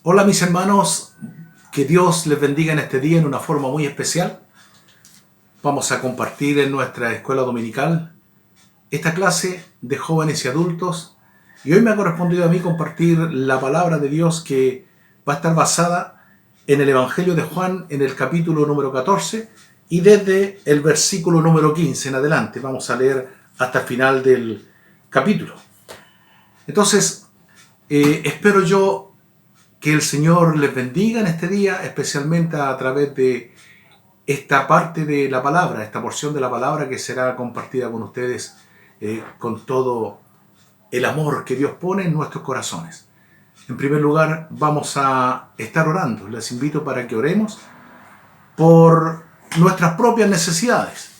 Hola mis hermanos, que Dios les bendiga en este día en una forma muy especial. Vamos a compartir en nuestra escuela dominical esta clase de jóvenes y adultos y hoy me ha correspondido a mí compartir la palabra de Dios que va a estar basada en el Evangelio de Juan en el capítulo número 14 y desde el versículo número 15 en adelante. Vamos a leer hasta el final del capítulo. Entonces, espero yo que el Señor les bendiga en este día, especialmente a través de esta parte de la palabra, esta porción de la palabra que será compartida con ustedes con todo el amor que Dios pone en nuestros corazones. En primer lugar, vamos a estar orando. Les invito para que oremos por nuestras propias necesidades.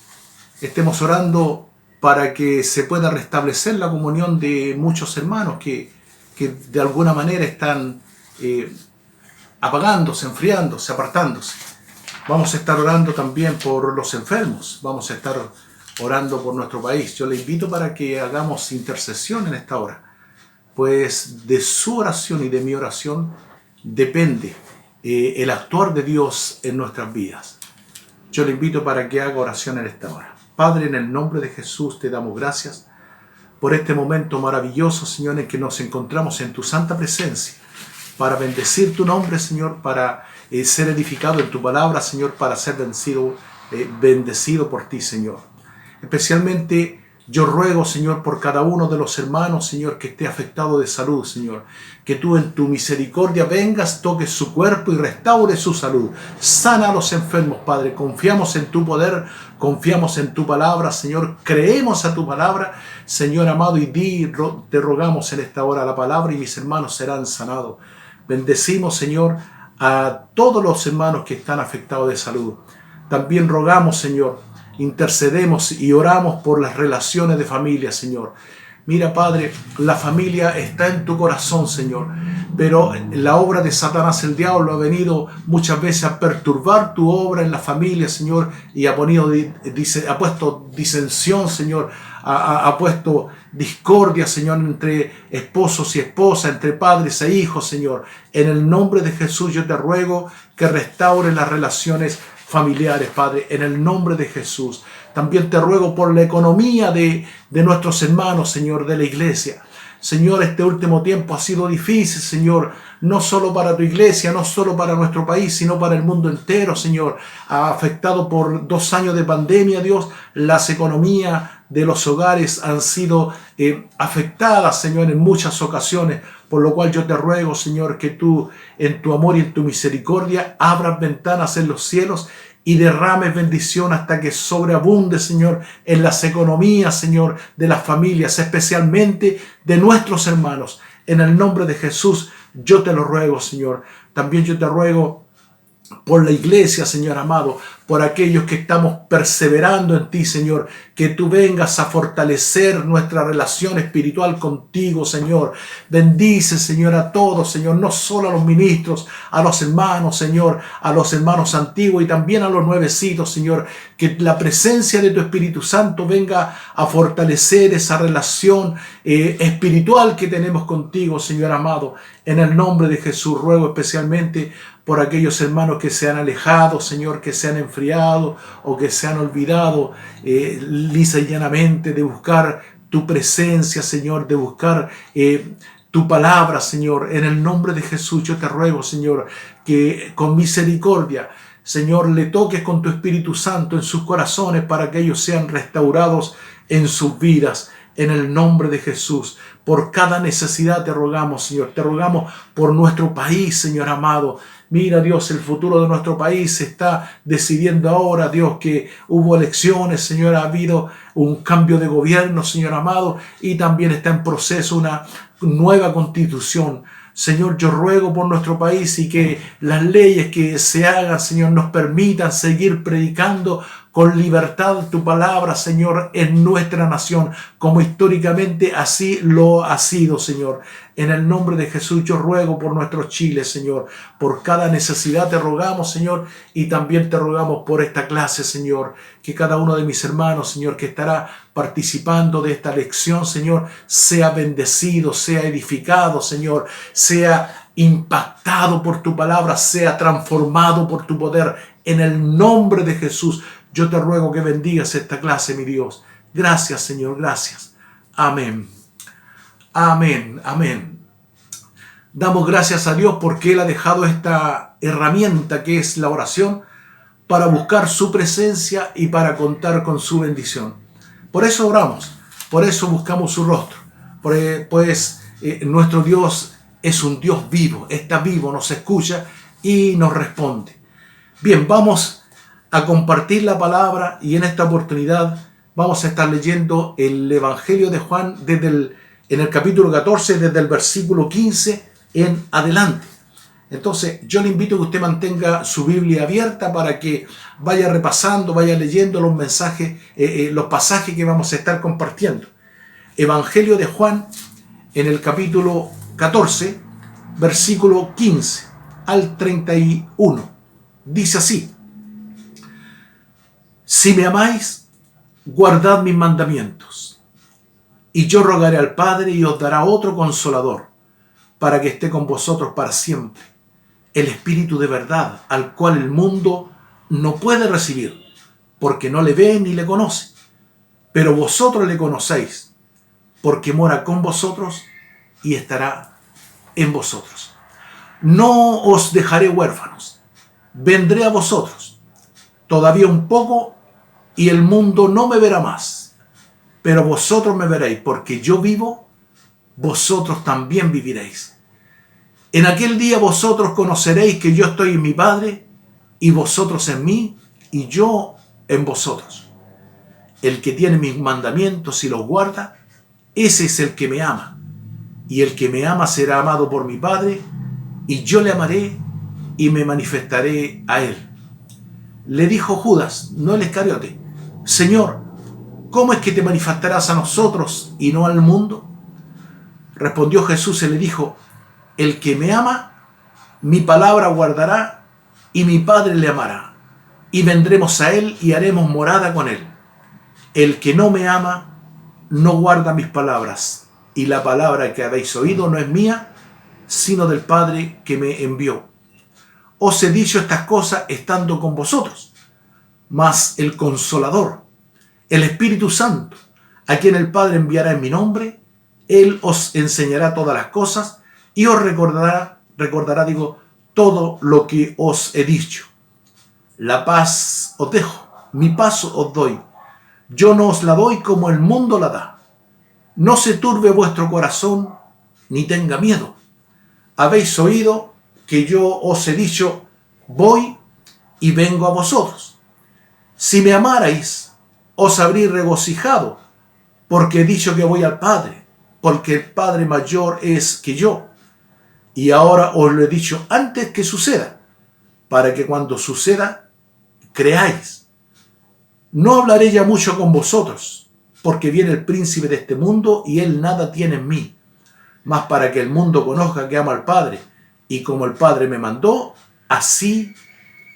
Estemos orando para que se pueda restablecer la comunión de muchos hermanos que de alguna manera están apagándose, enfriándose, apartándose. Vamos a estar orando también por los enfermos, vamos a estar orando por nuestro país. Yo le invito para que hagamos intercesión en esta hora, pues de su oración y de mi oración depende el actuar de Dios en nuestras vidas. Yo le invito para que haga oración en esta hora. Padre, en el nombre de Jesús te damos gracias por este momento maravilloso, Señor, en que nos encontramos en tu santa presencia, para bendecir tu nombre, Señor, para ser edificado en tu palabra, Señor, para ser bendecido por ti, Señor. Especialmente yo ruego, Señor, por cada uno de los hermanos, Señor, que esté afectado de salud, Señor. Que tú en tu misericordia vengas, toques su cuerpo y restaure su salud. Sana a los enfermos, Padre. Confiamos en tu poder, confiamos en tu palabra, Señor. Creemos a tu palabra, Señor amado, y te rogamos en esta hora la palabra y mis hermanos serán sanados. Bendecimos, Señor, a todos los hermanos que están afectados de salud. También rogamos, Señor, intercedemos y oramos por las relaciones de familia, Señor. Mira, Padre, la familia está en tu corazón, Señor, pero la obra de Satanás, el diablo, ha venido muchas veces a perturbar tu obra en la familia, Señor, y ha puesto disensión, Señor, ha puesto discordia, Señor, entre esposos y esposas, entre padres e hijos, Señor. En el nombre de Jesús yo te ruego que restaure las relaciones familiares, Padre, en el nombre de Jesús. También te ruego por la economía de nuestros hermanos, Señor, de la iglesia. Señor, este último tiempo ha sido difícil, Señor, no solo para tu iglesia, no solo para nuestro país, sino para el mundo entero, Señor. Ha afectado por 2 años de pandemia, Dios, las economías de los hogares han sido afectadas, Señor, en muchas ocasiones, por lo cual yo te ruego, Señor, que tú, en tu amor y en tu misericordia, abras ventanas en los cielos y derrames bendición hasta que sobreabunde, Señor, en las economías, Señor, de las familias, especialmente de nuestros hermanos. En el nombre de Jesús, yo te lo ruego, Señor. También yo te ruego por la iglesia, Señor amado, por aquellos que estamos perseverando en ti, Señor, que tú vengas a fortalecer nuestra relación espiritual contigo, Señor. Bendice, Señor, a todos, Señor, no solo a los ministros, a los hermanos, Señor, a los hermanos antiguos y también a los nuevecitos, Señor, que la presencia de tu Espíritu Santo venga a fortalecer esa relación espiritual que tenemos contigo, Señor amado. En el nombre de Jesús ruego especialmente por aquellos hermanos que se han alejado, Señor, que se han enfriado o que se han olvidado lisa y llanamente de buscar tu presencia, Señor, de buscar tu palabra, Señor. En el nombre de Jesús yo te ruego, Señor, que con misericordia, Señor, le toques con tu Espíritu Santo en sus corazones para que ellos sean restaurados en sus vidas. En el nombre de Jesús, por cada necesidad te rogamos, Señor. Te rogamos por nuestro país, Señor amado. Mira, Dios, el futuro de nuestro país se está decidiendo ahora, Dios, que hubo elecciones, Señor, ha habido un cambio de gobierno, Señor amado, y también está en proceso una nueva constitución. Señor, yo ruego por nuestro país y que las leyes que se hagan, Señor, nos permitan seguir predicando con libertad tu palabra, Señor, en nuestra nación, como históricamente así lo ha sido, Señor. En el nombre de Jesús yo ruego por nuestro Chile, Señor. Por cada necesidad te rogamos, Señor, y también te rogamos por esta clase, Señor. Que cada uno de mis hermanos, Señor, que estará participando de esta lección, Señor, sea bendecido, sea edificado, Señor, sea impactado por tu palabra, sea transformado por tu poder. En el nombre de Jesús, yo te ruego que bendigas esta clase, mi Dios. Gracias, Señor, gracias. Amén. Amén, amén. Damos gracias a Dios porque Él ha dejado esta herramienta que es la oración para buscar su presencia y para contar con su bendición. Por eso oramos, por eso buscamos su rostro, pues nuestro Dios es un Dios vivo, está vivo, nos escucha y nos responde. Bien, vamos a compartir la palabra y en esta oportunidad vamos a estar leyendo el Evangelio de Juan en el capítulo 14, desde el versículo 15 en adelante. Entonces, yo le invito a que usted mantenga su Biblia abierta para que vaya repasando, vaya leyendo los mensajes, los pasajes que vamos a estar compartiendo. Evangelio de Juan, en el capítulo 14, versículo 15 al 31. Dice así: si me amáis, guardad mis mandamientos, y yo rogaré al Padre y os dará otro consolador, para que esté con vosotros para siempre, el Espíritu de verdad, al cual el mundo no puede recibir, porque no le ve ni le conoce. Pero vosotros le conocéis, porque mora con vosotros y estará en vosotros. No os dejaré huérfanos, vendré a vosotros. Todavía un poco y el mundo no me verá más, pero vosotros me veréis, porque yo vivo, vosotros también viviréis. En aquel día vosotros conoceréis que yo estoy en mi Padre, y vosotros en mí, y yo en vosotros. El que tiene mis mandamientos y los guarda, ese es el que me ama. Y el que me ama será amado por mi Padre, y yo le amaré y me manifestaré a él. Le dijo Judas, no el Iscariote: Señor, ¿cómo es que te manifestarás a nosotros y no al mundo? Respondió Jesús y le dijo: el que me ama, mi palabra guardará, y mi Padre le amará, y vendremos a él y haremos morada con él. El que no me ama, no guarda mis palabras, y la palabra que habéis oído no es mía, sino del Padre que me envió. Os he dicho estas cosas estando con vosotros, mas el Consolador, el Espíritu Santo, a quien el Padre enviará en mi nombre, él os enseñará todas las cosas y os recordará todo lo que os he dicho. La paz os dejo, mi paz os doy. Yo no os la doy como el mundo la da. No se turbe vuestro corazón, ni tenga miedo. Habéis oído que yo os he dicho: voy y vengo a vosotros. Si me amarais, os habréis regocijado, porque he dicho que voy al Padre, porque el Padre mayor es que yo. Y ahora os lo he dicho antes que suceda, para que cuando suceda, creáis. No hablaré ya mucho con vosotros, porque viene el príncipe de este mundo y él nada tiene en mí. Mas para que el mundo conozca que amo al Padre, y como el Padre me mandó, así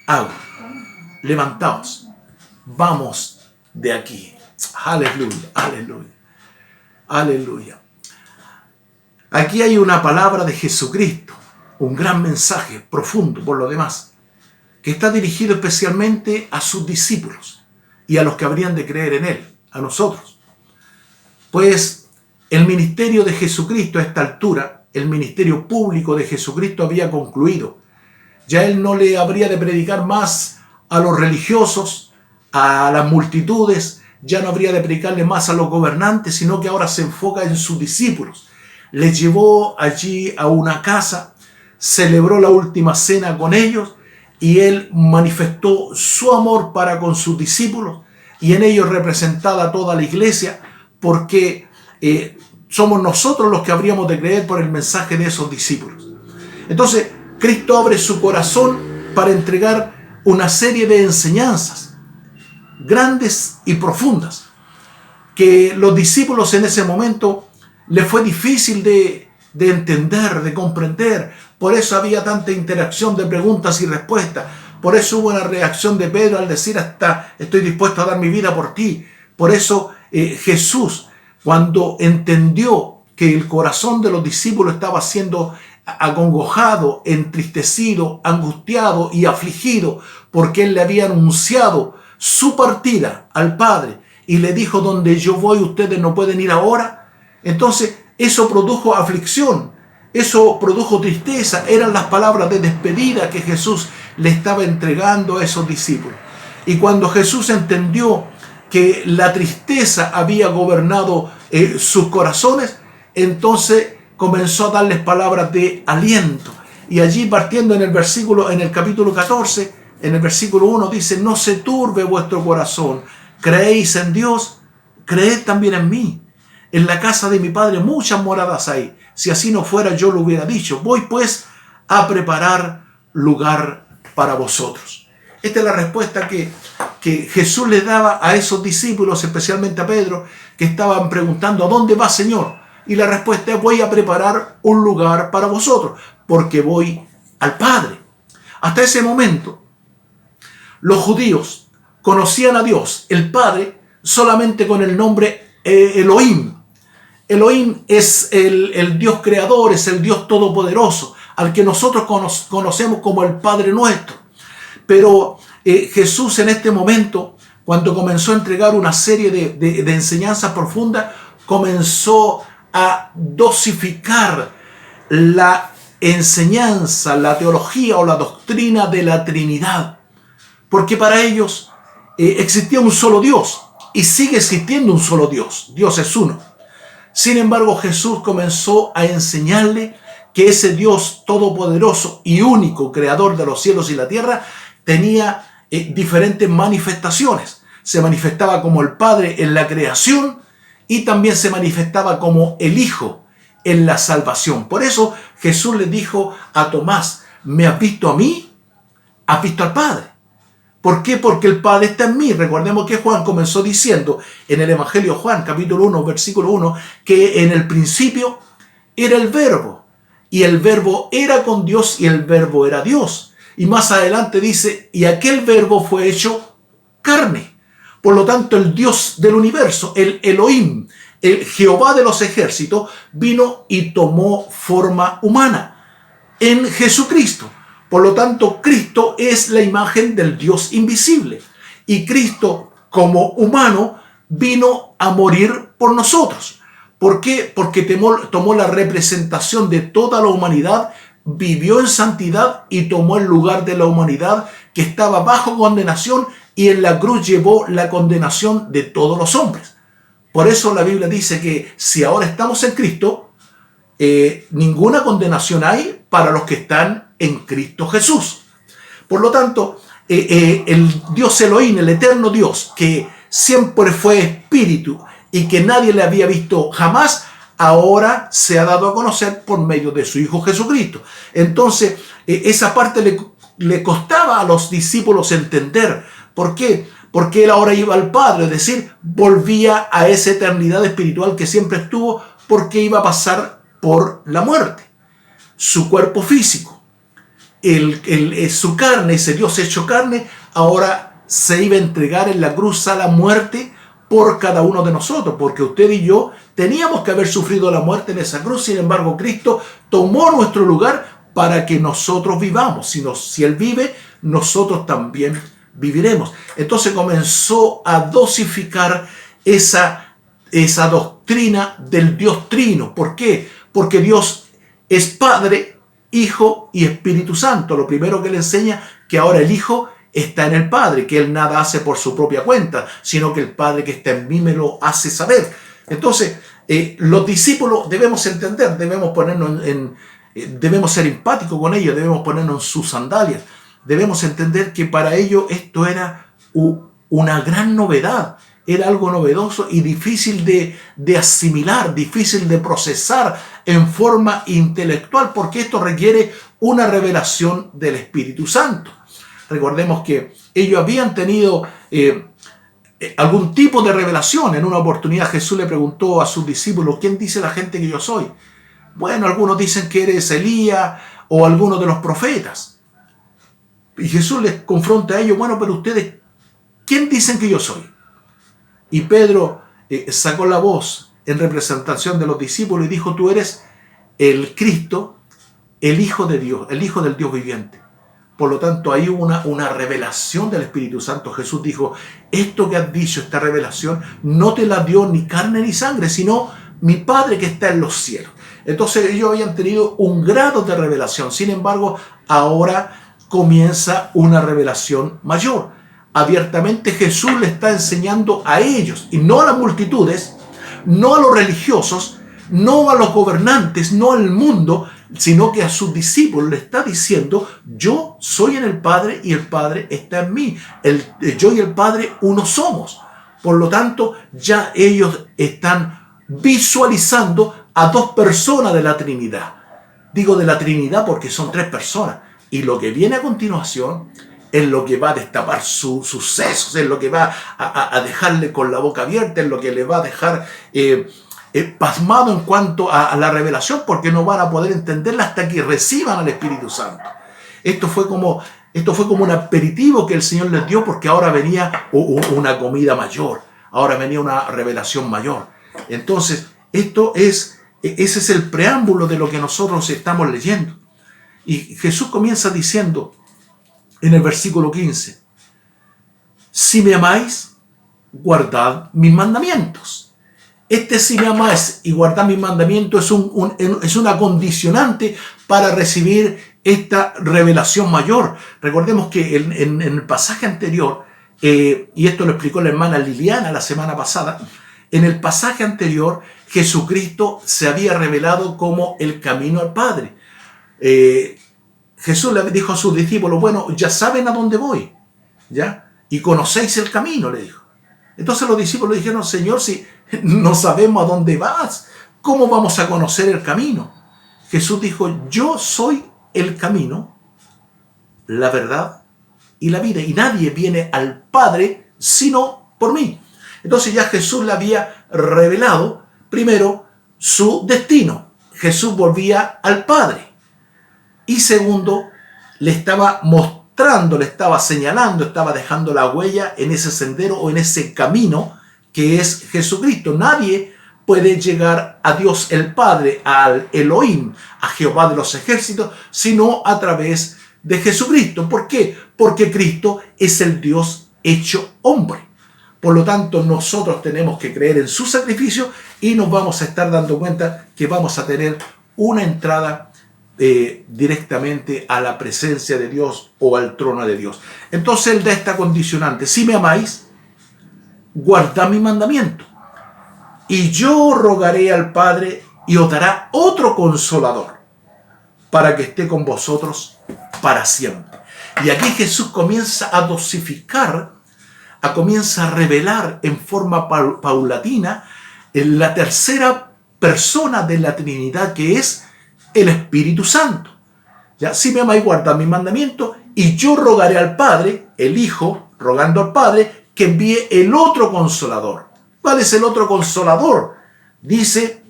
hago. Levantaos, vamos de aquí. Aleluya, aleluya, aleluya. Aquí hay una palabra de Jesucristo, un gran mensaje profundo por lo demás, que está dirigido especialmente a sus discípulos y a los que habrían de creer en él, a nosotros. Pues el ministerio de Jesucristo a esta altura, el ministerio público de Jesucristo había concluido. Ya él no le habría de predicar más a los religiosos, a las multitudes, ya no habría de predicarle más a los gobernantes, sino que ahora se enfoca en sus discípulos. Les llevó allí a una casa, celebró la última cena con ellos y él manifestó su amor para con sus discípulos y en ellos representada toda la iglesia, porque somos nosotros los que habríamos de creer por el mensaje de esos discípulos. Entonces, Cristo abre su corazón para entregar una serie de enseñanzas grandes y profundas que los discípulos en ese momento les fue difícil de entender, de comprender. Por eso había tanta interacción de preguntas y respuestas. Por eso hubo una reacción de Pedro al decir: hasta estoy dispuesto a dar mi vida por ti. Por eso Jesús, cuando entendió que el corazón de los discípulos estaba siendo acongojado, entristecido, angustiado y afligido, porque él le había anunciado su partida al Padre y le dijo: donde yo voy ustedes no pueden ir ahora. Entonces eso produjo aflicción, eso produjo tristeza. Eran las palabras de despedida que Jesús le estaba entregando a esos discípulos. Y cuando Jesús entendió que la tristeza había gobernado sus corazones, entonces comenzó a darles palabras de aliento. Y allí, partiendo en el capítulo 14, en el versículo 1 dice: no se turbe vuestro corazón, creéis en Dios, creed también en mí. En la casa de mi Padre muchas moradas hay. Si así no fuera, yo lo hubiera dicho. Voy pues a preparar lugar para vosotros. Esta es la respuesta que Jesús le daba a esos discípulos, especialmente a Pedro, que estaban preguntando: ¿a dónde va, Señor? Y la respuesta es: voy a preparar un lugar para vosotros, porque voy al Padre. Hasta ese momento, los judíos conocían a Dios, el Padre, solamente con el nombre Elohim. Elohim es el Dios creador, es el Dios todopoderoso, al que nosotros conocemos como el Padre nuestro. Pero Jesús, en este momento, cuando comenzó a entregar una serie de enseñanzas profundas, comenzó a dosificar la enseñanza, la teología o la doctrina de la Trinidad. Porque para ellos existía un solo Dios y sigue existiendo un solo Dios. Dios es uno. Sin embargo, Jesús comenzó a enseñarle que ese Dios todopoderoso y único, creador de los cielos y la tierra, tenía diferentes manifestaciones. Se manifestaba como el Padre en la creación y también se manifestaba como el Hijo en la salvación. Por eso Jesús le dijo a Tomás: ¿me has visto a mí? ¿Has visto al Padre? ¿Por qué? Porque el Padre está en mí. Recordemos que Juan comenzó diciendo en el Evangelio de Juan, capítulo 1, versículo 1, que en el principio era el Verbo, y el Verbo era con Dios, y el Verbo era Dios. Y más adelante dice: y aquel Verbo fue hecho carne. Por lo tanto, el Dios del universo, el Elohim, el Jehová de los ejércitos, vino y tomó forma humana en Jesucristo. Por lo tanto, Cristo es la imagen del Dios invisible. Y Cristo, como humano, vino a morir por nosotros. ¿Por qué? Porque tomó la representación de toda la humanidad, vivió en santidad y tomó el lugar de la humanidad que estaba bajo condenación, y en la cruz llevó la condenación de todos los hombres. Por eso la Biblia dice que si ahora estamos en Cristo, ninguna condenación hay para los que están en Cristo Jesús. Por lo tanto, el Dios Elohim, el eterno Dios, que siempre fue espíritu y que nadie le había visto jamás, ahora se ha dado a conocer por medio de su Hijo Jesucristo. Entonces, esa parte le costaba a los discípulos entender. ¿Por qué? Porque él ahora iba al Padre, es decir, volvía a esa eternidad espiritual que siempre estuvo, porque iba a pasar por la muerte. Su cuerpo físico, su carne, ese Dios hecho carne, ahora se iba a entregar en la cruz a la muerte por cada uno de nosotros, porque usted y yo teníamos que haber sufrido la muerte en esa cruz. Sin embargo, Cristo tomó nuestro lugar para que nosotros vivamos. Si Él vive, nosotros también viviremos. Entonces comenzó a dosificar esa doctrina del Dios Trino. ¿Por qué? Porque Dios es Padre, Hijo y Espíritu Santo. Lo primero que le enseña que ahora el Hijo está en el Padre, que Él nada hace por su propia cuenta, sino que el Padre que está en mí me lo hace saber. Entonces, los discípulos debemos entender, debemos ser empáticos con ellos, debemos ponernos en sus sandalias, debemos entender que para ellos esto era una gran novedad, era algo novedoso y difícil de asimilar, difícil de procesar en forma intelectual, porque esto requiere una revelación del Espíritu Santo. Recordemos que ellos habían tenido algún tipo de revelación. En una oportunidad Jesús le preguntó a sus discípulos: ¿quién dice la gente que yo soy? Bueno, algunos dicen que eres Elías o alguno de los profetas. Y Jesús les confronta a ellos: bueno, pero ustedes, ¿quién dicen que yo soy? Y Pedro sacó la voz en representación de los discípulos y dijo: tú eres el Cristo, el Hijo de Dios, el Hijo del Dios viviente. Por lo tanto, hay una revelación del Espíritu Santo. Jesús dijo, esto que has dicho, esta revelación, no te la dio ni carne ni sangre, sino mi Padre que está en los cielos. Entonces ellos habían tenido un grado de revelación. Sin embargo, ahora comienza una revelación mayor. Abiertamente Jesús le está enseñando a ellos, y no a las multitudes, no a los religiosos, no a los gobernantes, no al mundo, sino que a sus discípulos le está diciendo, yo soy en el Padre y el Padre está en mí. Yo y el Padre uno somos. Por lo tanto, ya ellos están visualizando a dos personas de la Trinidad. Digo de la Trinidad porque son tres personas. Y lo que viene a continuación es lo que va a destapar sus sesos, es lo que va a dejarle con la boca abierta, es lo que le va a dejar pasmado en cuanto a la revelación, porque no van a poder entenderla hasta que reciban al Espíritu Santo. Esto fue como un aperitivo que el Señor les dio, porque ahora venía una comida mayor, ahora venía una revelación mayor. Entonces, ese es el preámbulo de lo que nosotros estamos leyendo. Y Jesús comienza diciendo en el versículo 15, si me amáis, guardad mis mandamientos. Si me amáis y guardad mis mandamientos es una condicionante para recibir esta revelación mayor. Recordemos que en el pasaje anterior, y esto lo explicó la hermana Liliana la semana pasada, en el pasaje anterior Jesucristo se había revelado como el camino al Padre. Jesús le dijo a sus discípulos, bueno, ya saben a dónde voy, ¿ya? Y conocéis el camino, le dijo. Entonces los discípulos le dijeron, Señor, si no sabemos a dónde vas, ¿cómo vamos a conocer el camino? Jesús dijo, yo soy el camino, la verdad y la vida, y nadie viene al Padre sino por mí. Entonces ya Jesús le había revelado, primero, su destino. Jesús volvía al Padre. Y segundo, le estaba mostrando, le estaba señalando, estaba dejando la huella en ese sendero o en ese camino que es Jesucristo. Nadie puede llegar a Dios el Padre, al Elohim, a Jehová de los ejércitos, sino a través de Jesucristo. ¿Por qué? Porque Cristo es el Dios hecho hombre. Por lo tanto, nosotros tenemos que creer en su sacrificio y nos vamos a estar dando cuenta que vamos a tener una entrada directamente a la presencia de Dios o al trono de Dios. Entonces Él da esta condicionante: si me amáis, guardad mi mandamiento, y yo rogaré al Padre y os dará otro consolador para que esté con vosotros para siempre. Y aquí Jesús comienza a dosificar, comienza a revelar en forma paulatina en la tercera persona de la Trinidad, que es el Espíritu Santo. Ya, si me amáis, guardad mi mandamiento, y yo rogaré al Padre, el Hijo rogando al Padre, que envíe el otro consolador. ¿Cuál es el otro consolador? Dice,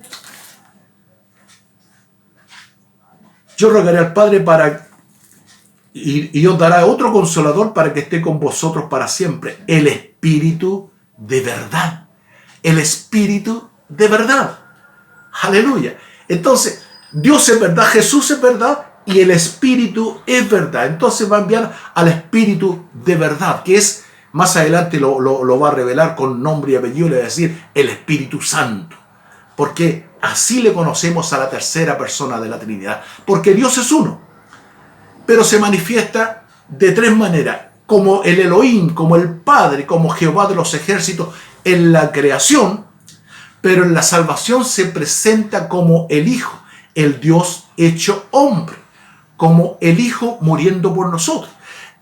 yo rogaré al Padre y os dará otro consolador para que esté con vosotros para siempre, el Espíritu de verdad. El Espíritu de verdad. Aleluya. Entonces, Dios es verdad, Jesús es verdad y el Espíritu es verdad. Entonces va a enviar al Espíritu de verdad, que es, más adelante lo va a revelar con nombre y apellido, le va a decir el Espíritu Santo. Porque así le conocemos a la tercera persona de la Trinidad. Porque Dios es uno, pero se manifiesta de tres maneras: como el Elohim, como el Padre, como Jehová de los ejércitos en la creación, pero en la salvación se presenta como el Hijo, el Dios hecho hombre, como el Hijo muriendo por nosotros.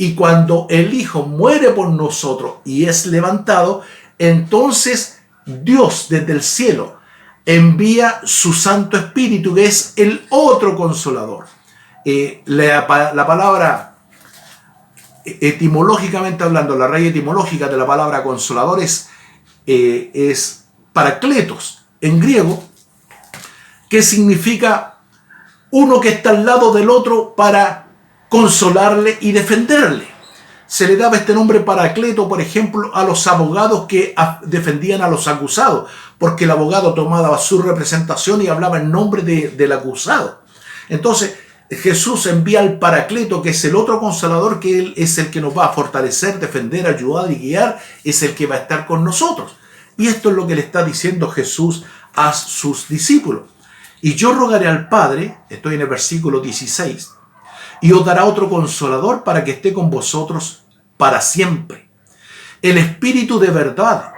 Y cuando el Hijo muere por nosotros y es levantado, entonces Dios desde el cielo envía su Santo Espíritu, que es el otro consolador. La palabra, etimológicamente hablando, la raíz etimológica de la palabra consolador es parakletos en griego, que significa uno que está al lado del otro para consolarle y defenderle. Se le daba este nombre paracleto, por ejemplo, a los abogados que defendían a los acusados, porque el abogado tomaba su representación y hablaba en nombre del acusado. Entonces, Jesús envía al Paracleto, que es el otro consolador, que Él es el que nos va a fortalecer, defender, ayudar y guiar, es el que va a estar con nosotros. Y esto es lo que le está diciendo Jesús a sus discípulos. Y yo rogaré al Padre, estoy en el versículo 16, y os dará otro consolador para que esté con vosotros para siempre. El Espíritu de verdad,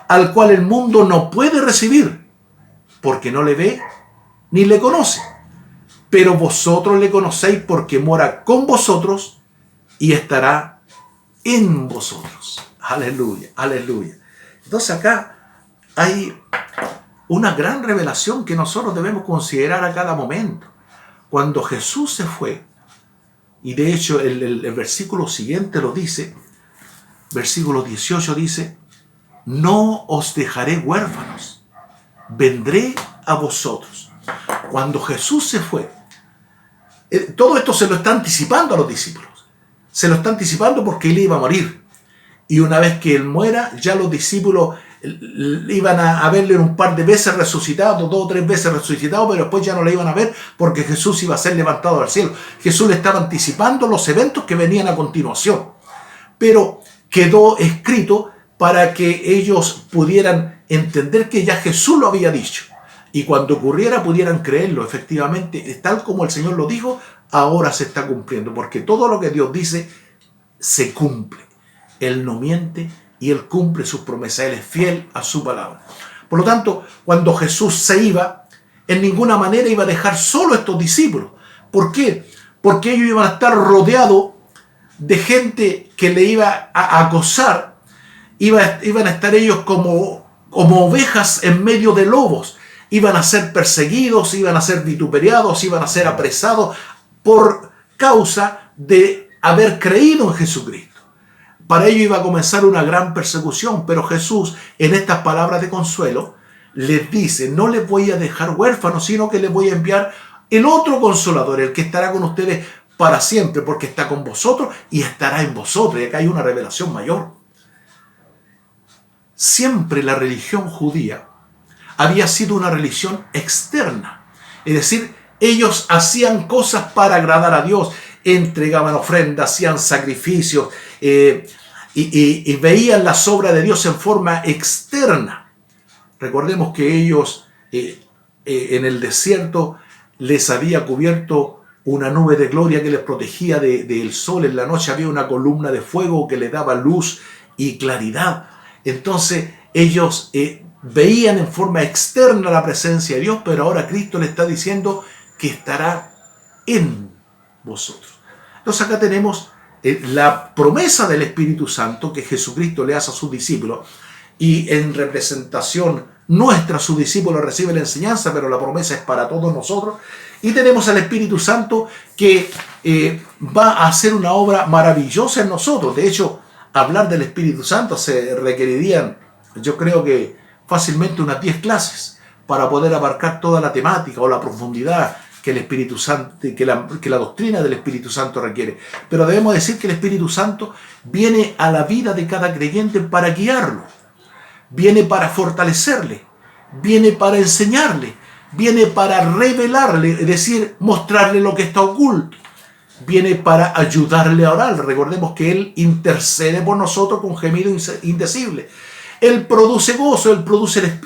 al cual el mundo no puede recibir, porque no le ve ni le conoce. Pero vosotros le conocéis porque mora con vosotros y estará en vosotros. Aleluya, aleluya. Entonces acá hay una gran revelación que nosotros debemos considerar a cada momento. Cuando Jesús se fue, y de hecho el versículo siguiente lo dice, versículo 18 dice, no os dejaré huérfanos, vendré a vosotros. Cuando Jesús se fue, todo esto se lo está anticipando a los discípulos. Se lo está anticipando porque Él iba a morir. Y una vez que Él muera, ya los discípulos iban a verle un par de veces resucitado, 2 o 3 veces resucitado, pero después ya no le iban a ver porque Jesús iba a ser levantado al cielo. Jesús le estaba anticipando los eventos que venían a continuación. Pero quedó escrito para que ellos pudieran entender que ya Jesús lo había dicho. Y cuando ocurriera pudieran creerlo. Efectivamente, tal como el Señor lo dijo, ahora se está cumpliendo. Porque todo lo que Dios dice se cumple. Él no miente y Él cumple sus promesas. Él es fiel a su palabra. Por lo tanto, cuando Jesús se iba, en ninguna manera iba a dejar solo a estos discípulos. ¿Por qué? Porque ellos iban a estar rodeados de gente que le iba a acosar. Iban a estar ellos como ovejas en medio de lobos. Iban a ser perseguidos, iban a ser vituperiados, iban a ser apresados por causa de haber creído en Jesucristo. Para ello iba a comenzar una gran persecución, pero Jesús, en estas palabras de consuelo, les dice, no les voy a dejar huérfanos, sino que les voy a enviar el otro consolador, el que estará con ustedes para siempre, porque está con vosotros y estará en vosotros. Y acá hay una revelación mayor. Siempre la religión judía había sido una religión externa. Es decir, ellos hacían cosas para agradar a Dios, entregaban ofrendas, hacían sacrificios y veían las obras de Dios en forma externa. Recordemos que ellos en el desierto les había cubierto una nube de gloria que les protegía del sol. En la noche había una columna de fuego que les daba luz y claridad. Entonces ellos veían en forma externa la presencia de Dios, pero ahora Cristo le está diciendo que estará en vosotros. Entonces acá tenemos la promesa del Espíritu Santo que Jesucristo le hace a sus discípulos, y en representación nuestra, sus discípulos reciben la enseñanza, pero la promesa es para todos nosotros. Y tenemos al Espíritu Santo que va a hacer una obra maravillosa en nosotros. De hecho, hablar del Espíritu Santo se requerirían, yo creo que fácilmente unas 10 clases para poder abarcar toda la temática o la profundidad que el Espíritu Santo, que la doctrina del Espíritu Santo requiere. Pero debemos decir que el Espíritu Santo viene a la vida de cada creyente para guiarlo, viene para fortalecerle, viene para enseñarle, viene para revelarle, es decir, mostrarle lo que está oculto, viene para ayudarle a orar. Recordemos que Él intercede por nosotros con gemido indecible. Él produce gozo, Él produce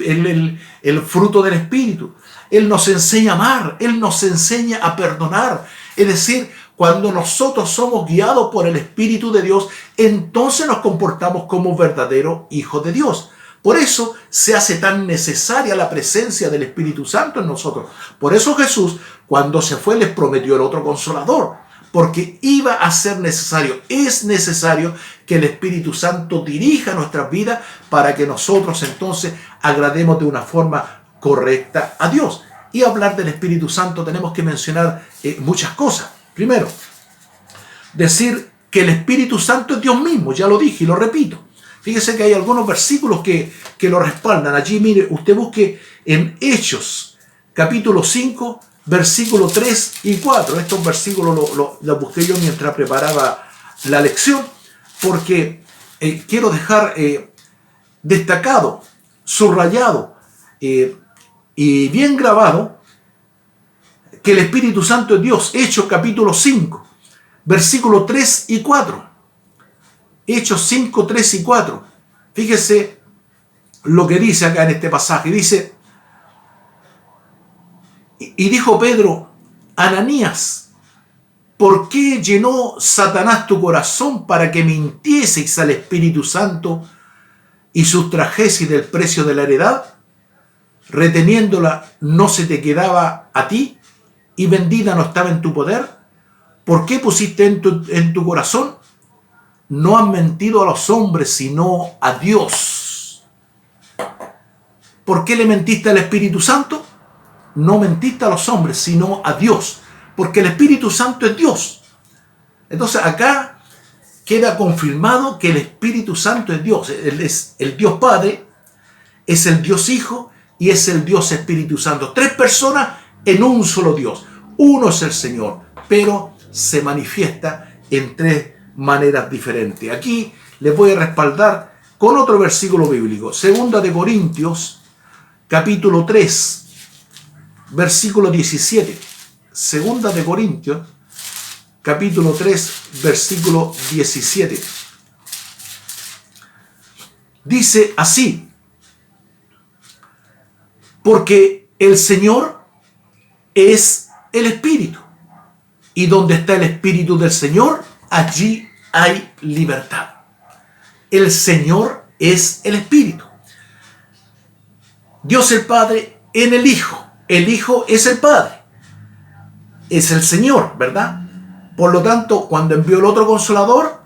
el fruto del Espíritu. Él nos enseña a amar, Él nos enseña a perdonar. Es decir, cuando nosotros somos guiados por el Espíritu de Dios, entonces nos comportamos como verdaderos hijos de Dios. Por eso se hace tan necesaria la presencia del Espíritu Santo en nosotros. Por eso Jesús, cuando se fue, les prometió el otro consolador, porque iba a ser necesario, es necesario que el Espíritu Santo dirija nuestras vidas para que nosotros entonces agrademos de una forma correcta a Dios. Y hablar del Espíritu Santo tenemos que mencionar muchas cosas. Primero, decir que el Espíritu Santo es Dios mismo, ya lo dije y lo repito. Fíjese que hay algunos versículos que lo respaldan. Allí, mire, usted busque en Hechos, capítulo 5, versículos 3 y 4. Estos versículos los busqué yo mientras preparaba la lección, porque quiero dejar destacado, subrayado y bien grabado que el Espíritu Santo es Dios. Hechos capítulo 5, versículos 3 y 4. Hechos 5, 3 y 4. Fíjese lo que dice acá en este pasaje. Dice, y dijo Pedro, Ananías, ¿por qué llenó Satanás tu corazón para que mintieseis al Espíritu Santo y sustrajeseis del precio de la heredad? Reteniéndola no se te quedaba a ti y vendida no estaba en tu poder. ¿Por qué pusiste en tu corazón? No has mentido a los hombres, sino a Dios. ¿Por qué le mentiste al Espíritu Santo? No mentiste a los hombres, sino a Dios. Porque el Espíritu Santo es Dios. Entonces acá queda confirmado que el Espíritu Santo es Dios. Él es el Dios Padre, es el Dios Hijo y es el Dios Espíritu Santo. Tres personas en un solo Dios. Uno es el Señor, pero se manifiesta en tres maneras diferentes. Aquí les voy a respaldar con otro versículo bíblico. Segunda de Corintios, capítulo 3, versículo 17. Segunda de Corintios, capítulo 3, versículo 17. Dice así, porque el Señor es el Espíritu, y donde está el Espíritu del Señor, allí hay libertad. El Señor es el Espíritu. Dios el Padre en el Hijo es el Padre, es el Señor, ¿verdad? Por lo tanto, cuando envió el otro Consolador,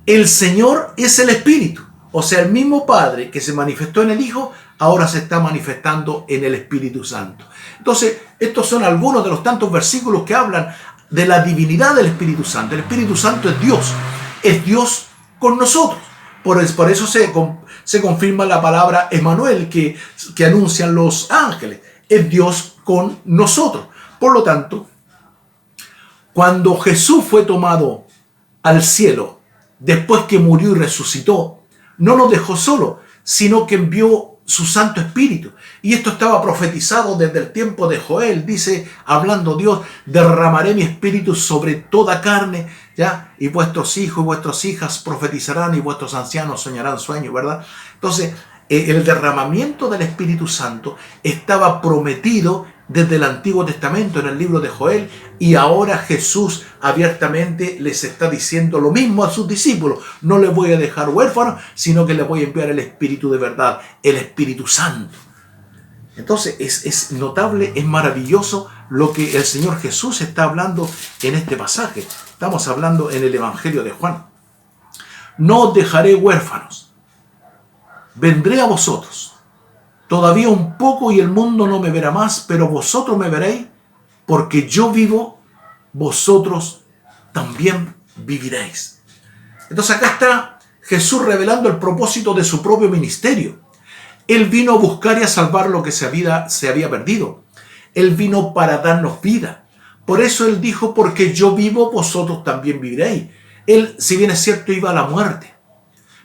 el Señor es el Espíritu. O sea, el mismo Padre que se manifestó en el Hijo, ahora se está manifestando en el Espíritu Santo. Entonces, estos son algunos de los tantos versículos que hablan de la divinidad del Espíritu Santo. El Espíritu Santo es Dios con nosotros. Por eso se confirma la palabra Emmanuel que anuncian los ángeles. Es Dios con nosotros. Por lo tanto, cuando Jesús fue tomado al cielo, después que murió y resucitó, no nos dejó solo, sino que envió su Santo Espíritu. Y esto estaba profetizado desde el tiempo de Joel. Dice, hablando Dios, derramaré mi espíritu sobre toda carne, ¿ya? Y vuestros hijos y vuestras hijas profetizarán y vuestros ancianos soñarán sueños, ¿verdad? Entonces, el derramamiento del Espíritu Santo estaba prometido desde el Antiguo Testamento en el libro de Joel, y ahora Jesús abiertamente les está diciendo lo mismo a sus discípulos. No les voy a dejar huérfanos, sino que les voy a enviar el Espíritu de verdad, el Espíritu Santo. Entonces es notable, es maravilloso lo que el Señor Jesús está hablando en este pasaje. Estamos hablando en el Evangelio de Juan. No os dejaré huérfanos, vendré a vosotros. Todavía un poco y el mundo no me verá más, pero vosotros me veréis, porque yo vivo, vosotros también viviréis. Entonces acá está Jesús revelando el propósito de su propio ministerio. Él vino a buscar y a salvar lo que se había perdido. Él vino para darnos vida. Por eso Él dijo, porque yo vivo, vosotros también viviréis. Él, si bien es cierto, iba a la muerte,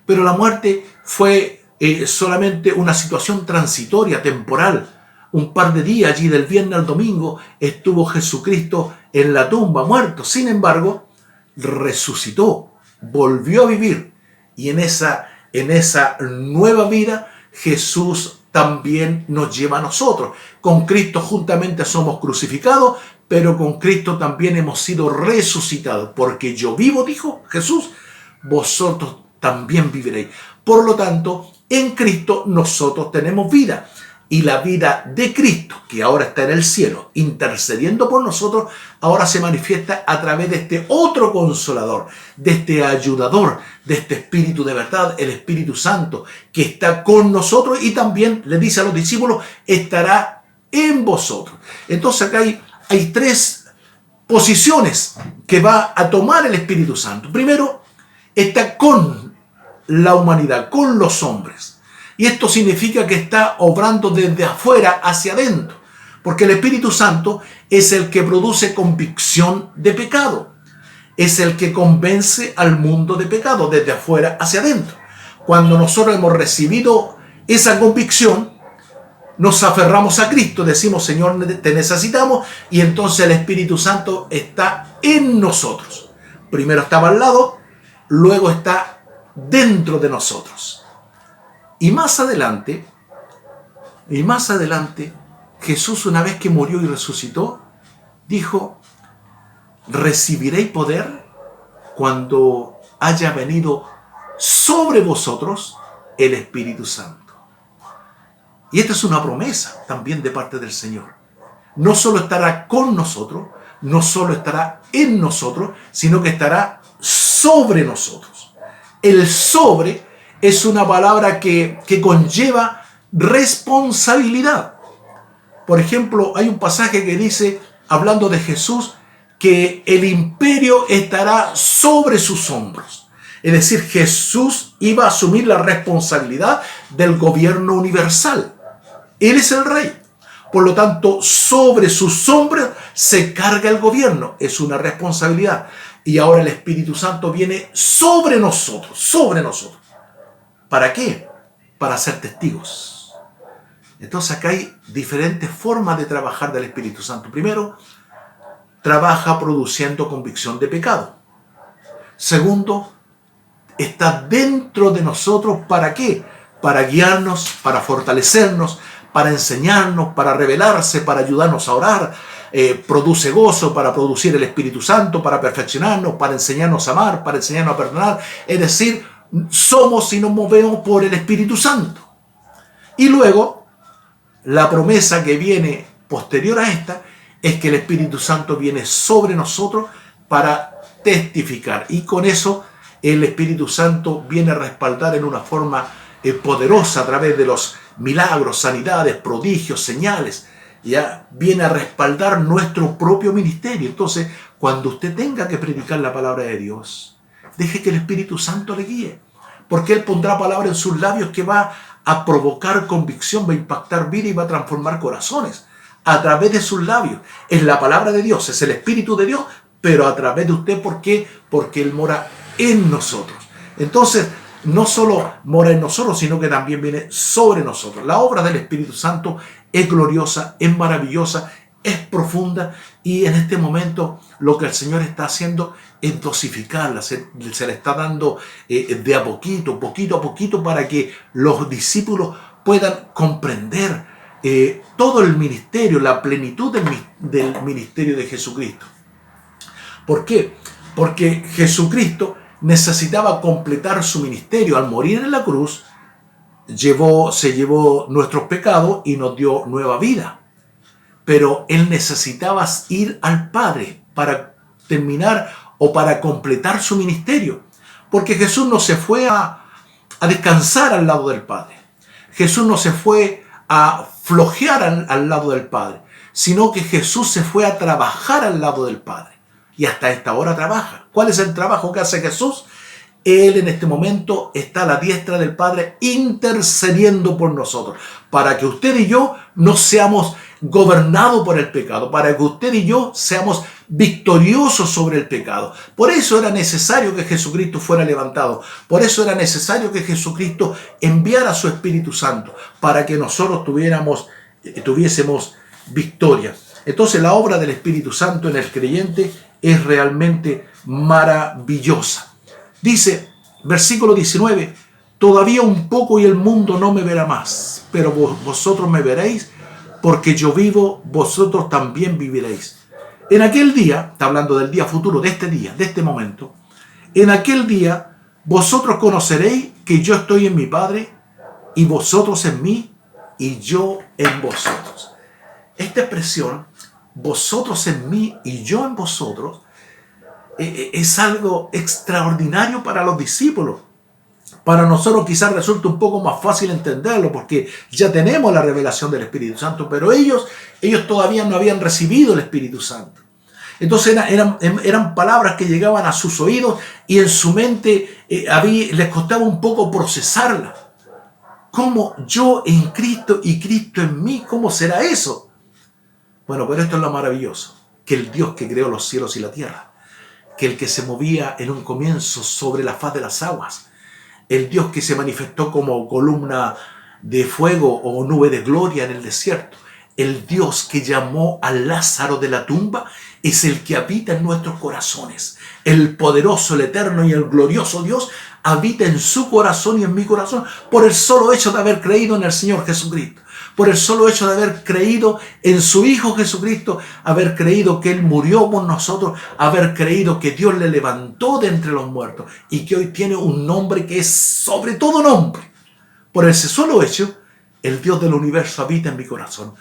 pero la muerte fue solamente una situación transitoria, temporal. Un par de días, allí del viernes al domingo, estuvo Jesucristo en la tumba, muerto. Sin embargo, resucitó, volvió a vivir. Y en esa nueva vida, Jesús también nos lleva a nosotros. Con Cristo juntamente somos crucificados, pero con Cristo también hemos sido resucitados. Porque yo vivo, dijo Jesús, vosotros también viviréis. Por lo tanto, en Cristo nosotros tenemos vida. Y la vida de Cristo, que ahora está en el cielo, intercediendo por nosotros, ahora se manifiesta a través de este otro Consolador, de este ayudador, de este Espíritu de verdad, el Espíritu Santo, que está con nosotros y también, le dice a los discípulos, estará en vosotros. Entonces acá hay tres posiciones que va a tomar el Espíritu Santo. Primero, está con la humanidad, con los hombres. Y esto significa que está obrando desde afuera hacia adentro. Porque el Espíritu Santo es el que produce convicción de pecado. Es el que convence al mundo de pecado desde afuera hacia adentro. Cuando nosotros hemos recibido esa convicción, nos aferramos a Cristo, decimos, Señor, te necesitamos, y entonces el Espíritu Santo está en nosotros. Primero estaba al lado, luego está dentro de nosotros. Y más adelante, Jesús, una vez que murió y resucitó, dijo, recibiréis poder cuando haya venido sobre vosotros el Espíritu Santo. Y esta es una promesa también de parte del Señor. No solo estará con nosotros, no solo estará en nosotros, sino que estará sobre nosotros. El sobre es una palabra que conlleva responsabilidad. Por ejemplo, hay un pasaje que dice, hablando de Jesús, que el imperio estará sobre sus hombros. Es decir, Jesús iba a asumir la responsabilidad del gobierno universal. Él es el rey. Por lo tanto, sobre sus hombros se carga el gobierno. Es una responsabilidad. Y ahora el Espíritu Santo viene sobre nosotros. Sobre nosotros. ¿Para qué? Para ser testigos. Entonces acá hay diferentes formas de trabajar del Espíritu Santo. Primero, trabaja produciendo convicción de pecado. Segundo, está dentro de nosotros. ¿Para qué? Para guiarnos, para fortalecernos, para enseñarnos, para revelarse, para ayudarnos a orar. Produce gozo para producir el Espíritu Santo, para perfeccionarnos, para enseñarnos a amar, para enseñarnos a perdonar. Es decir, somos y nos movemos por el Espíritu Santo. Y luego, la promesa que viene posterior a esta es que el Espíritu Santo viene sobre nosotros para testificar. Y con eso el Espíritu Santo viene a respaldar en una forma poderosa a través de los milagros, sanidades, prodigios, señales. Ya viene a respaldar nuestro propio ministerio. Entonces, cuando usted tenga que predicar la palabra de Dios, deje que el Espíritu Santo le guíe. Porque Él pondrá palabra en sus labios que va a provocar convicción, va a impactar vida y va a transformar corazones. A través de sus labios. Es la palabra de Dios, es el Espíritu de Dios, pero a través de usted. ¿Por qué? Porque Él mora en nosotros. Entonces, no solo mora en nosotros, sino que también viene sobre nosotros. La obra del Espíritu Santo es gloriosa, es maravillosa, es profunda, y en este momento lo que el Señor está haciendo es dosificarla, se le está dando de a poquito, poquito a poquito, para que los discípulos puedan comprender todo el ministerio, la plenitud del ministerio de Jesucristo. ¿Por qué? Porque Jesucristo necesitaba completar su ministerio. Al morir en la cruz, se llevó nuestros pecados y nos dio nueva vida. Pero Él necesitaba ir al Padre para terminar o para completar su ministerio. Porque Jesús no se fue a descansar al lado del Padre. Jesús no se fue a flojear al lado del Padre, sino que Jesús se fue a trabajar al lado del Padre. Y hasta esta hora trabaja. ¿Cuál es el trabajo que hace Jesús? Él en este momento está a la diestra del Padre intercediendo por nosotros, para que usted y yo no seamos gobernados por el pecado, para que usted y yo seamos victoriosos sobre el pecado. Por eso era necesario que Jesucristo fuera levantado. Por eso era necesario que Jesucristo enviara a su Espíritu Santo, para que nosotros tuviésemos victoria. Entonces la obra del Espíritu Santo en el creyente es realmente maravillosa. Dice, versículo 19, todavía un poco y el mundo no me verá más, pero vosotros me veréis, porque yo vivo, vosotros también viviréis. En aquel día, está hablando del día futuro, de este día, de este momento, en aquel día vosotros conoceréis que yo estoy en mi Padre, y vosotros en mí, y yo en vosotros. Esta expresión, vosotros en mí y yo en vosotros, es algo extraordinario para los discípulos. Para nosotros quizás resulta un poco más fácil entenderlo, porque ya tenemos la revelación del Espíritu Santo, pero ellos todavía no habían recibido el Espíritu Santo. Entonces eran palabras que llegaban a sus oídos y en su mente les costaba un poco procesarla. ¿Cómo yo en Cristo y Cristo en mí? ¿Cómo será eso? Bueno, pero esto es lo maravilloso, que el Dios que creó los cielos y la tierra, que el que se movía en un comienzo sobre la faz de las aguas, el Dios que se manifestó como columna de fuego o nube de gloria en el desierto. El Dios que llamó a Lázaro de la tumba es el que habita en nuestros corazones. El poderoso, el eterno y el glorioso Dios habita en su corazón y en mi corazón por el solo hecho de haber creído en el Señor Jesucristo. Por el solo hecho de haber creído en su Hijo Jesucristo, haber creído que Él murió por nosotros, haber creído que Dios le levantó de entre los muertos y que hoy tiene un nombre que es sobre todo nombre. Por ese solo hecho, el Dios del universo habita en mi corazón.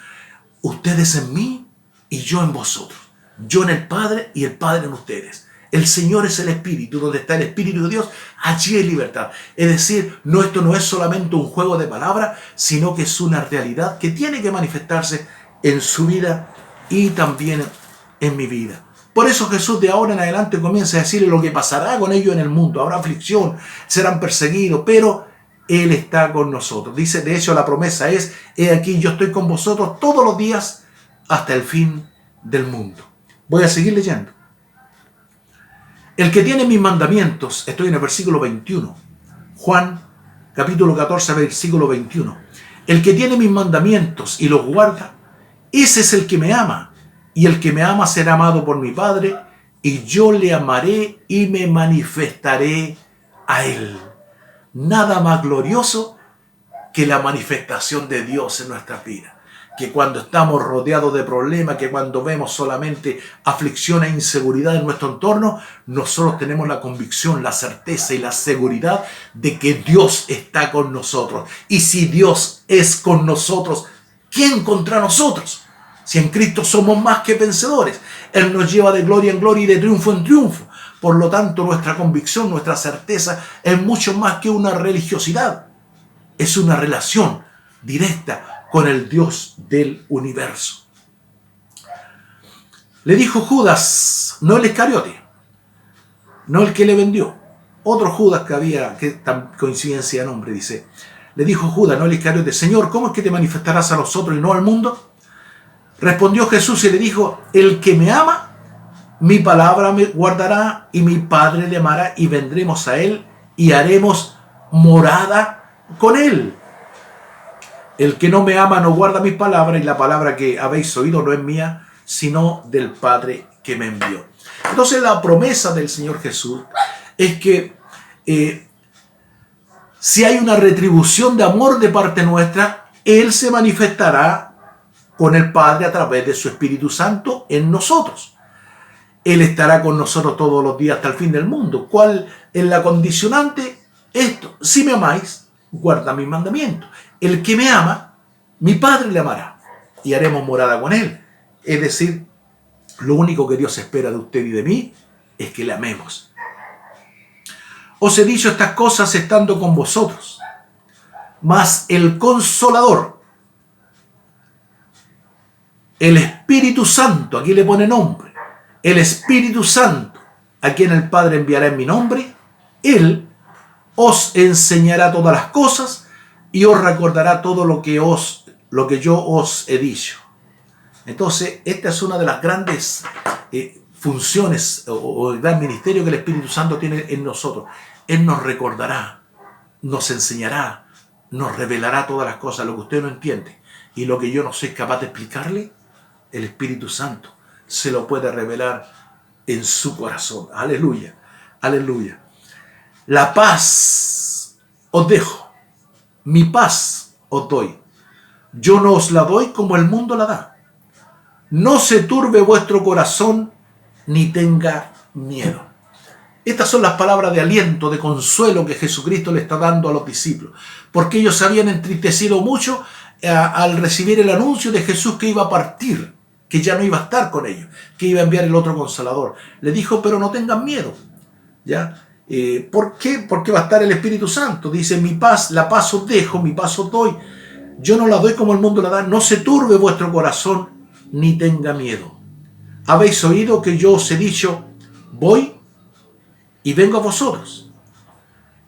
Ustedes en mí y yo en vosotros. Yo en el Padre y el Padre en ustedes. El Señor es el Espíritu. Donde está el Espíritu de Dios, allí hay libertad. Es decir, esto no es solamente un juego de palabras, sino que es una realidad que tiene que manifestarse en su vida y también en mi vida. Por eso Jesús de ahora en adelante comienza a decirle lo que pasará con ellos en el mundo. Habrá aflicción, serán perseguidos, pero Él está con nosotros. Dice, de hecho, la promesa es: he aquí, yo estoy con vosotros todos los días hasta el fin del mundo. Voy a seguir leyendo. El que tiene mis mandamientos, estoy en el versículo 21. Juan, capítulo 14, versículo 21. El que tiene mis mandamientos y los guarda, ese es el que me ama. Y el que me ama será amado por mi Padre, y yo le amaré y me manifestaré a él. Nada más glorioso que la manifestación de Dios en nuestra vida. Que cuando estamos rodeados de problemas, que cuando vemos solamente aflicción e inseguridad en nuestro entorno, nosotros tenemos la convicción, la certeza y la seguridad de que Dios está con nosotros. Y si Dios es con nosotros, ¿quién contra nosotros? Si en Cristo somos más que vencedores. Él nos lleva de gloria en gloria y de triunfo en triunfo. Por lo tanto, nuestra convicción, nuestra certeza es mucho más que una religiosidad. Es una relación directa con el Dios del universo. Le dijo Judas, no el Iscariote, no el que le vendió, otro Judas que había, que tan coincidencia de nombre, dice. Le dijo Judas, no el Iscariote: Señor, ¿cómo es que te manifestarás a nosotros y no al mundo? Respondió Jesús y le dijo: el que me ama, mi palabra me guardará, y mi Padre le amará, y vendremos a él y haremos morada con él. El que no me ama no guarda mis palabras, y la palabra que habéis oído no es mía, sino del Padre que me envió. Entonces la promesa del Señor Jesús es que si hay una retribución de amor de parte nuestra, Él se manifestará con el Padre a través de su Espíritu Santo en nosotros. Él estará con nosotros todos los días hasta el fin del mundo. ¿Cuál es la condicionante? Esto: si me amáis, guarda mis mandamientos. El que me ama, mi Padre le amará y haremos morada con él. Es decir, lo único que Dios espera de usted y de mí es que le amemos. Os he dicho estas cosas estando con vosotros, mas el Consolador, el Espíritu Santo, aquí le pone nombre, el Espíritu Santo, a quien el Padre enviará en mi nombre, Él os enseñará todas las cosas y os recordará todo lo que yo os he dicho. Entonces, esta es una de las grandes funciones o el gran ministerio que el Espíritu Santo tiene en nosotros. Él nos recordará, nos enseñará, nos revelará todas las cosas, lo que usted no entiende y lo que yo no soy capaz de explicarle, el Espíritu Santo se lo puede revelar en su corazón. Aleluya, aleluya. La paz os dejo, mi paz os doy. Yo no os la doy como el mundo la da. No se turbe vuestro corazón, ni tenga miedo. Estas son las palabras de aliento, de consuelo que Jesucristo le está dando a los discípulos, porque ellos se habían entristecido mucho al recibir el anuncio de Jesús que iba a partir, que ya no iba a estar con ellos, que iba a enviar el otro Consolador. Le dijo: pero no tengan miedo, ¿ya? ¿Por qué? Porque va a estar el Espíritu Santo. Dice: mi paz, la paz os dejo, mi paz os doy. Yo no la doy como el mundo la da. No se turbe vuestro corazón, ni tenga miedo. Habéis oído que yo os he dicho: voy y vengo a vosotros.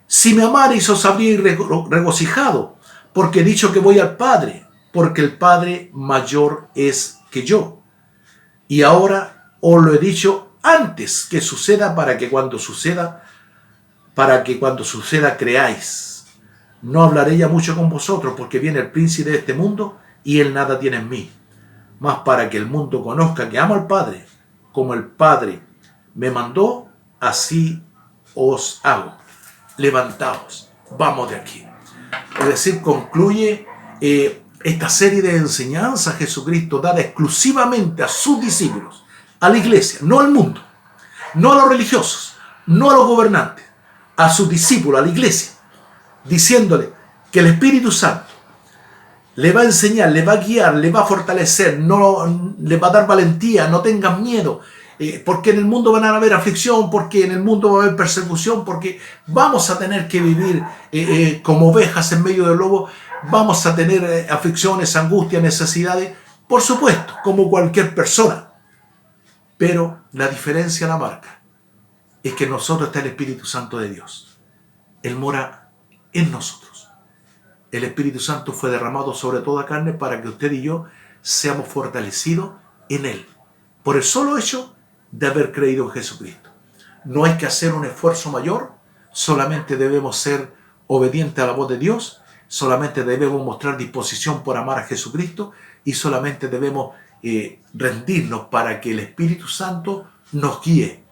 Si me amareis, os habríais regocijado, porque he dicho que voy al Padre, porque el Padre mayor es que yo. Y ahora os lo he dicho antes que suceda, para que cuando suceda creáis. No hablaré ya mucho con vosotros, porque viene el príncipe de este mundo, y él nada tiene en mí. Mas para que el mundo conozca que amo al Padre, como el Padre me mandó, así os hago. Levantaos, vamos de aquí. Es decir, concluye esta serie de enseñanzas Jesucristo dada exclusivamente a sus discípulos, a la iglesia, no al mundo, no a los religiosos, no a los gobernantes, a sus discípulos, a la iglesia, diciéndole que el Espíritu Santo le va a enseñar, le va a guiar, le va a fortalecer, no, le va a dar valentía, no tengan miedo, porque en el mundo van a haber aflicción, porque en el mundo va a haber persecución, porque vamos a tener que vivir como ovejas en medio del lobo, vamos a tener aflicciones, angustias, necesidades, por supuesto, como cualquier persona. Pero la diferencia, la marca, es que en nosotros está el Espíritu Santo de Dios. Él mora en nosotros. El Espíritu Santo fue derramado sobre toda carne para que usted y yo seamos fortalecidos en Él. Por el solo hecho de haber creído en Jesucristo. No hay que hacer un esfuerzo mayor, solamente debemos ser obedientes a la voz de Dios, solamente debemos mostrar disposición por amar a Jesucristo y solamente debemos rendirnos para que el Espíritu Santo nos guíe,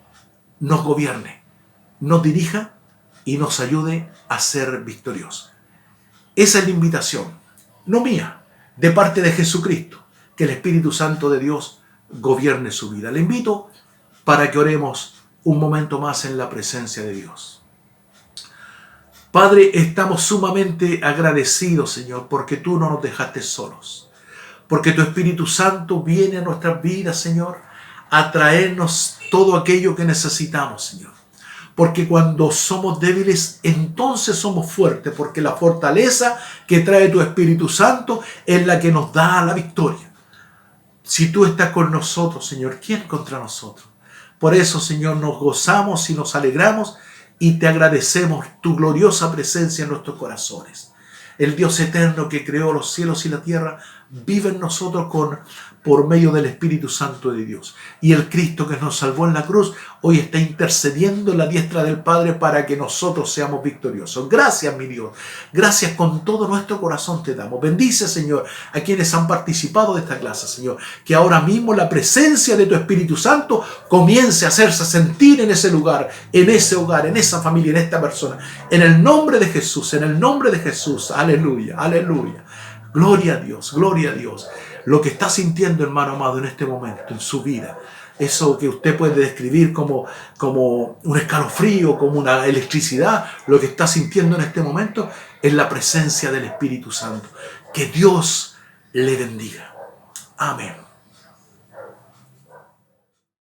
nos gobierne, nos dirija y nos ayude a ser victoriosos. Esa es la invitación, no mía, de parte de Jesucristo, que el Espíritu Santo de Dios gobierne su vida. Le invito para que oremos un momento más en la presencia de Dios. Padre, estamos sumamente agradecidos, Señor, porque tú no nos dejaste solos, porque tu Espíritu Santo viene a nuestras vidas, Señor, a traernos todo aquello que necesitamos, Señor. Porque cuando somos débiles, entonces somos fuertes, porque la fortaleza que trae tu Espíritu Santo es la que nos da la victoria. Si tú estás con nosotros, Señor, ¿quién contra nosotros? Por eso, Señor, nos gozamos y nos alegramos y te agradecemos tu gloriosa presencia en nuestros corazones. El Dios eterno que creó los cielos y la tierra vive en nosotros por medio del Espíritu Santo de Dios. Y el Cristo que nos salvó en la cruz hoy está intercediendo en la diestra del Padre para que nosotros seamos victoriosos. Gracias, mi Dios. Gracias con todo nuestro corazón te damos. Bendice, Señor, a quienes han participado de esta clase, Señor. Que ahora mismo la presencia de tu Espíritu Santo comience a hacerse sentir en ese lugar, en ese hogar, en esa familia, en esta persona. En el nombre de Jesús, en el nombre de Jesús. Aleluya, aleluya. Gloria a Dios, gloria a Dios. Lo que está sintiendo, hermano amado, en este momento, en su vida, eso que usted puede describir como un escalofrío, como una electricidad, lo que está sintiendo en este momento es la presencia del Espíritu Santo. Que Dios le bendiga. Amén.